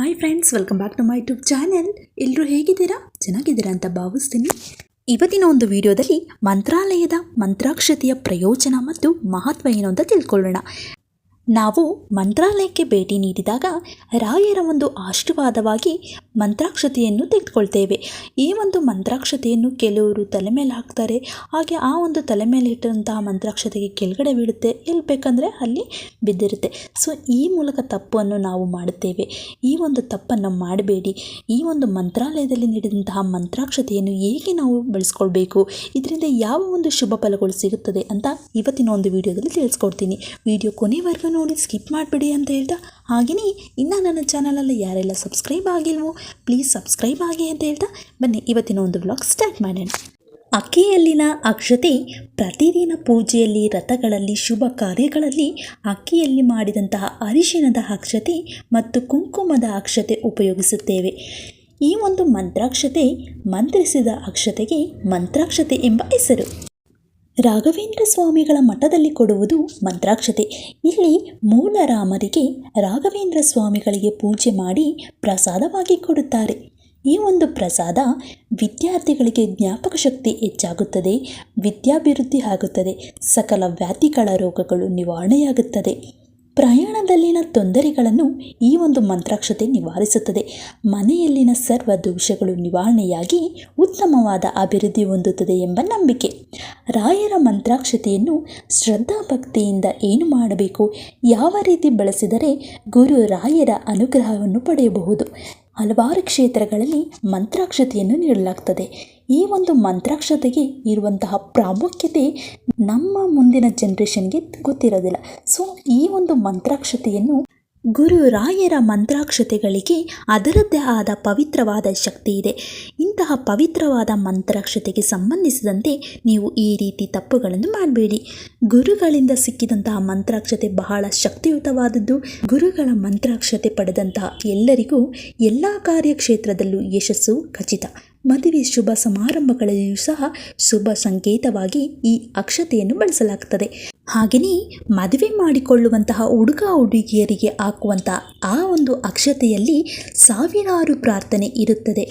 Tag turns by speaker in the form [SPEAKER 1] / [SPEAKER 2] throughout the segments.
[SPEAKER 1] Hi friends, welcome back to my YouTube channel. ಎಲ್ಲರೂ ಹೇಗಿದ್ದೀರಾ? ಚೆನ್ನಾಗಿದ್ದೀರಾ ಅಂತ ಭಾವಿಸ್ತೀನಿ. ಇವತ್ತಿನ ಒಂದು ವಿಡಿಯೋದಲ್ಲಿ ಮಂತ್ರಾಲಯದ ಮಂತ್ರಾಕ್ಷತೆಯ ಪ್ರಯೋಜನ ಮತ್ತು ಮಹತ್ವ ಏನು ಅಂತ ತಿಳ್ಕೊಳ್ಳೋಣ. ನಾವು ಮಂತ್ರಾಲಯಕ್ಕೆ ಭೇಟಿ ನೀಡಿದಾಗ ರಾಯರ ಒಂದು ಆಶೀರ್ವಾದವಾಗಿ ಮಂತ್ರಾಕ್ಷತೆಯನ್ನು ತೆಗೆದುಕೊಳ್ತೇವೆ. ಈ ಒಂದು ಮಂತ್ರಾಕ್ಷತೆಯನ್ನು ಕೆಲವರು ತಲೆ ಮೇಲೆ ಹಾಕ್ತಾರೆ, ಹಾಗೆ ಆ ಒಂದು ತಲೆ ಮೇಲೆ ಇಟ್ಟಂತಹ ಮಂತ್ರಾಕ್ಷತೆಗೆ ಕೆಳಗಡೆ ಬೀಳುತ್ತೆ, ಎಲ್ಲಿ ಬೇಕಂದರೆ ಅಲ್ಲಿ ಬಿದ್ದಿರುತ್ತೆ. ಸೊ ಈ ಮೂಲಕ ತಪ್ಪನ್ನು ನಾವು ಮಾಡುತ್ತೇವೆ. ಈ ಒಂದು ತಪ್ಪನ್ನು ಮಾಡಬೇಡಿ. ಈ ಒಂದು ಮಂತ್ರಾಲಯದಲ್ಲಿ ನೀಡಿದಂತಹ ಮಂತ್ರಾಕ್ಷತೆಯನ್ನು ಹೇಗೆ ನಾವು ಬಳಸ್ಕೊಳ್ಬೇಕು, ಇದರಿಂದ ಯಾವ ಒಂದು ಶುಭ ಫಲಗಳು ಸಿಗುತ್ತದೆ ಅಂತ ಇವತ್ತಿನ ಒಂದು ವಿಡಿಯೋದಲ್ಲಿ ತಿಳಿಸ್ಕೊಡ್ತೀನಿ. ವಿಡಿಯೋ ಕೊನೆವರೆಗೂ ನೋಡಿ, ಸ್ಕಿಪ್ ಮಾಡಿಬಿಡಿ ಅಂತ ಹೇಳ್ತಾ, ಹಾಗೆಯೇ ಇನ್ನು ನನ್ನ ಚಾನಲಲ್ಲಿ ಯಾರೆಲ್ಲ ಸಬ್ಸ್ಕ್ರೈಬ್ ಆಗಿಲ್ವೋ ಪ್ಲೀಸ್ ಸಬ್ಸ್ಕ್ರೈಬ್ ಆಗಿ ಅಂತ ಹೇಳ್ತಾ ಬನ್ನಿ ಇವತ್ತಿನ ಒಂದು ವ್ಲಾಗ್ ಸ್ಟಾರ್ಟ್ ಮಾಡೋಣ. ಅಕ್ಕಿಯಲ್ಲಿನ ಅಕ್ಷತೆ ಪ್ರತಿದಿನ ಪೂಜೆಯಲ್ಲಿ, ರಥಗಳಲ್ಲಿ, ಶುಭ ಕಾರ್ಯಗಳಲ್ಲಿ ಅಕ್ಕಿಯಲ್ಲಿ ಮಾಡಿದಂತಹ ಅರಿಶಿಣದ ಅಕ್ಷತೆ ಮತ್ತು ಕುಂಕುಮದ ಅಕ್ಷತೆ ಉಪಯೋಗಿಸುತ್ತೇವೆ. ಈ ಒಂದು ಮಂತ್ರಾಕ್ಷತೆ ಮಂತ್ರಿಸಿದ ಅಕ್ಷತೆಗೆ ಮಂತ್ರಾಕ್ಷತೆ ಎಂಬ ಹೆಸರು. ರಾಘವೇಂದ್ರ ಸ್ವಾಮಿಗಳ ಮಠದಲ್ಲಿ ಕೊಡುವುದು ಮಂತ್ರಾಕ್ಷತೆ. ಇಲ್ಲಿ ಮೂಲ ರಾಮರಿಗೆ ರಾಘವೇಂದ್ರ ಸ್ವಾಮಿಗಳಿಗೆ ಪೂಜೆ ಮಾಡಿ ಪ್ರಸಾದವಾಗಿ ಕೊಡುತ್ತಾರೆ. ಈ ಒಂದು ಪ್ರಸಾದ ವಿದ್ಯಾರ್ಥಿಗಳಿಗೆ ಜ್ಞಾಪಕ ಶಕ್ತಿ ಹೆಚ್ಚಾಗುತ್ತದೆ, ವಿದ್ಯಾಭಿವೃದ್ಧಿ ಆಗುತ್ತದೆ, ಸಕಲ ವ್ಯಾಧಿಗಳ ರೋಗಗಳು ನಿವಾರಣೆಯಾಗುತ್ತದೆ. ಪ್ರಯಾಣದಲ್ಲಿನ ತೊಂದರೆಗಳನ್ನು ಈ ಒಂದು ಮಂತ್ರಾಕ್ಷತೆ ನಿವಾರಿಸುತ್ತದೆ. ಮನೆಯಲ್ಲಿನ ಸರ್ವ ದೋಷಗಳು ನಿವಾರಣೆಯಾಗಿ ಉತ್ತಮವಾದ ಅಭಿವೃದ್ಧಿ ಹೊಂದುತ್ತದೆ ಎಂಬ ನಂಬಿಕೆ. ರಾಯರ ಮಂತ್ರಾಕ್ಷತೆಯನ್ನು ಶ್ರದ್ಧಾಭಕ್ತಿಯಿಂದ ಏನು ಮಾಡಬೇಕು, ಯಾವ ರೀತಿ ಬಳಸಿದರೆ ಗುರು ರಾಯರ ಅನುಗ್ರಹವನ್ನು ಪಡೆಯಬಹುದು. ಹಲವಾರು ಕ್ಷೇತ್ರಗಳಲ್ಲಿ ಮಂತ್ರಾಕ್ಷತೆಯನ್ನು ನೀಡಲಾಗ್ತದೆ. ಈ ಒಂದು ಮಂತ್ರಾಕ್ಷತೆಗೆ ಇರುವಂತಹ ಪ್ರಾಮುಖ್ಯತೆ ನಮ್ಮ ಮುಂದಿನ ಜನ್ರೇಷನ್ಗೆ ಗೊತ್ತಿರೋದಿಲ್ಲ. ಸೊ ಈ ಒಂದು ಮಂತ್ರಾಕ್ಷತೆಯನ್ನು ಗುರು ರಾಯರ ಮಂತ್ರಾಕ್ಷತೆಗಳಿಗೆ ಅದರದ್ದೇ ಆದ ಪವಿತ್ರವಾದ ಶಕ್ತಿ ಇದೆ. ಇಂತಹ ಪವಿತ್ರವಾದ ಮಂತ್ರಾಕ್ಷತೆಗೆ ಸಂಬಂಧಿಸಿದಂತೆ ನೀವು ಈ ರೀತಿ ತಪ್ಪುಗಳನ್ನು ಮಾಡಬೇಡಿ. ಗುರುಗಳಿಂದ ಸಿಕ್ಕಿದಂತಹ ಮಂತ್ರಾಕ್ಷತೆ ಬಹಳ ಶಕ್ತಿಯುತವಾದದ್ದು. ಗುರುಗಳ ಮಂತ್ರಾಕ್ಷತೆ ಪಡೆದಂತಹ ಎಲ್ಲರಿಗೂ ಎಲ್ಲ ಕಾರ್ಯಕ್ಷೇತ್ರದಲ್ಲೂ ಯಶಸ್ಸು ಖಚಿತ. ಮದುವೆ ಶುಭ ಸಮಾರಂಭಗಳಲ್ಲಿಯೂ ಸಹ ಶುಭ ಸಂಕೇತವಾಗಿ ಈ ಅಕ್ಷತೆಯನ್ನು ಬಳಸಲಾಗುತ್ತದೆ. ಹಾಗೆಯೇ ಮದುವೆ ಮಾಡಿಕೊಳ್ಳುವಂತಹ ಹುಡುಗ ಹುಡುಗಿಯರಿಗೆ ಹಾಕುವಂತಹ ಆ ಒಂದು ಅಕ್ಷತೆಯಲ್ಲಿ ಸಾವಿರಾರು ಪ್ರಾರ್ಥನೆ ಇರುತ್ತದೆ.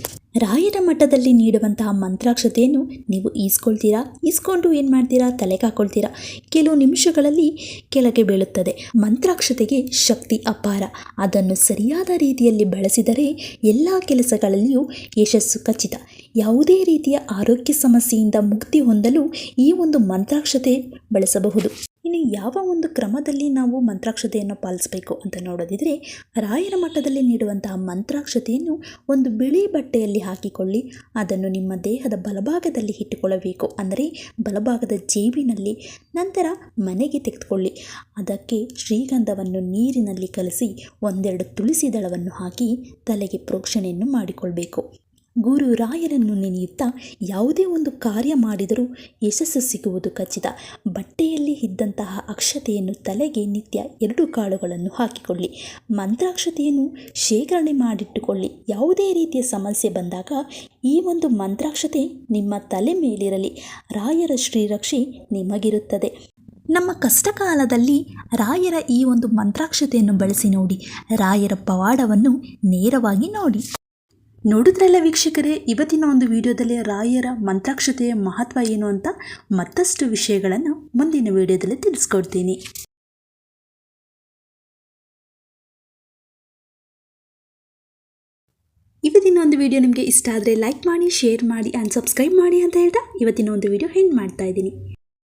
[SPEAKER 1] ರಾಯರ ಮಠದಲ್ಲಿ ನೀಡುವಂತಹ ಮಂತ್ರಾಕ್ಷತೆಯನ್ನು ನೀವು ಈಸ್ಕೊಂಡು ಏನು ಮಾಡ್ತೀರಾ, ತಲೆಗೆ ಹಾಕ್ಕೊಳ್ತೀರಾ. ಕೆಲವು ನಿಮಿಷಗಳಲ್ಲಿ ಕೆಳಗೆ ಬೀಳುತ್ತದೆ. ಮಂತ್ರಾಕ್ಷತೆಗೆ ಶಕ್ತಿ ಅಪಾರ. ಅದನ್ನು ಸರಿಯಾದ ರೀತಿಯಲ್ಲಿ ಬಳಸಿದರೆ ಎಲ್ಲ ಕೆಲಸಗಳಲ್ಲಿಯೂ ಯಶಸ್ಸು ಖಚಿತ. ಯಾವುದೇ ರೀತಿಯ ಆರೋಗ್ಯ ಸಮಸ್ಯೆಯಿಂದ ಮುಕ್ತಿ ಹೊಂದಲು ಈ ಒಂದು ಮಂತ್ರಾಕ್ಷತೆ ಬಳಸಬಹುದು. ಇನ್ನು ಯಾವ ಒಂದು ಕ್ರಮದಲ್ಲಿ ನಾವು ಮಂತ್ರಾಕ್ಷತೆಯನ್ನು ಪಾಲಿಸಬೇಕು ಅಂತ ನೋಡೋದಿದ್ರೆ, ರಾಯರ ಮಠದಲ್ಲಿ ನೀಡುವಂತಹ ಮಂತ್ರಾಕ್ಷತೆಯನ್ನು ಒಂದು ಬಿಳಿ ಬಟ್ಟೆಯಲ್ಲಿ ಹಾಕಿಕೊಳ್ಳಿ. ಅದನ್ನು ನಿಮ್ಮ ದೇಹದ ಬಲಭಾಗದಲ್ಲಿ ಇಟ್ಟುಕೊಳ್ಳಬೇಕು, ಅಂದರೆ ಬಲಭಾಗದ ಜೇಬಿನಲ್ಲಿ. ನಂತರ ಮನೆಗೆ ತೆಗೆದುಕೊಳ್ಳಿ. ಅದಕ್ಕೆ ಶ್ರೀಗಂಧವನ್ನು ನೀರಿನಲ್ಲಿ ಕಲಸಿ 1-2 ತುಳಸಿ ದಳವನ್ನು ಹಾಕಿ ತಲೆಗೆ ಪ್ರೋಕ್ಷಣೆಯನ್ನು ಮಾಡಿಕೊಳ್ಬೇಕು. ಗುರು ರಾಯರನ್ನು ನೆನೆಯುತ್ತಾ ಯಾವುದೇ ಒಂದು ಕಾರ್ಯ ಮಾಡಿದರೂ ಯಶಸ್ಸು ಸಿಗುವುದು ಖಚಿತ. ಬಟ್ಟೆಯಲ್ಲಿ ಇದ್ದಂತಹ ಅಕ್ಷತೆಯನ್ನು ತಲೆಗೆ ನಿತ್ಯ 2 ಕಾಳುಗಳನ್ನು ಹಾಕಿಕೊಳ್ಳಿ. ಮಂತ್ರಾಕ್ಷತೆಯನ್ನು ಶೇಖರಣೆ ಮಾಡಿಟ್ಟುಕೊಳ್ಳಿ. ಯಾವುದೇ ರೀತಿಯ ಸಮಸ್ಯೆ ಬಂದಾಗ ಈ ಒಂದು ಮಂತ್ರಾಕ್ಷತೆ ನಿಮ್ಮ ತಲೆ ಮೇಲಿರಲಿ. ರಾಯರ ಶ್ರೀರಕ್ಷೆ ನಿಮಗಿರುತ್ತದೆ. ನಮ್ಮ ಕಷ್ಟಕಾಲದಲ್ಲಿ ರಾಯರ ಈ ಒಂದು ಮಂತ್ರಾಕ್ಷತೆಯನ್ನು ಬಳಸಿ ನೋಡಿ. ರಾಯರ ಪವಾಡವನ್ನು ನೇರವಾಗಿ ನೋಡಿ. ನೋಡಿದ್ರಲ್ಲ ವೀಕ್ಷಕರೇ, ಇವತ್ತಿನ ಒಂದು ವಿಡಿಯೋದಲ್ಲಿ ರಾಯರ ಮಂತ್ರಾಕ್ಷತೆಯ ಮಹತ್ವ ಏನು ಅಂತ ಮತ್ತಷ್ಟು ವಿಷಯಗಳನ್ನು ಮುಂದಿನ ವಿಡಿಯೋದಲ್ಲಿ ತಿಳಿಸ್ಕೊಡ್ತೀನಿ. ಇವತ್ತಿನ ಒಂದು ವಿಡಿಯೋ ನಿಮಗೆ ಇಷ್ಟ ಆದರೆ ಲೈಕ್ ಮಾಡಿ, ಶೇರ್ ಮಾಡಿ ಆ್ಯಂಡ್ ಸಬ್ಸ್ಕ್ರೈಬ್ ಮಾಡಿ ಅಂತ ಹೇಳ್ತಾ ಇವತ್ತಿನ ಒಂದು ವಿಡಿಯೋ ಎಂಡ್ ಮಾಡ್ತಾ ಇದ್ದೀನಿ.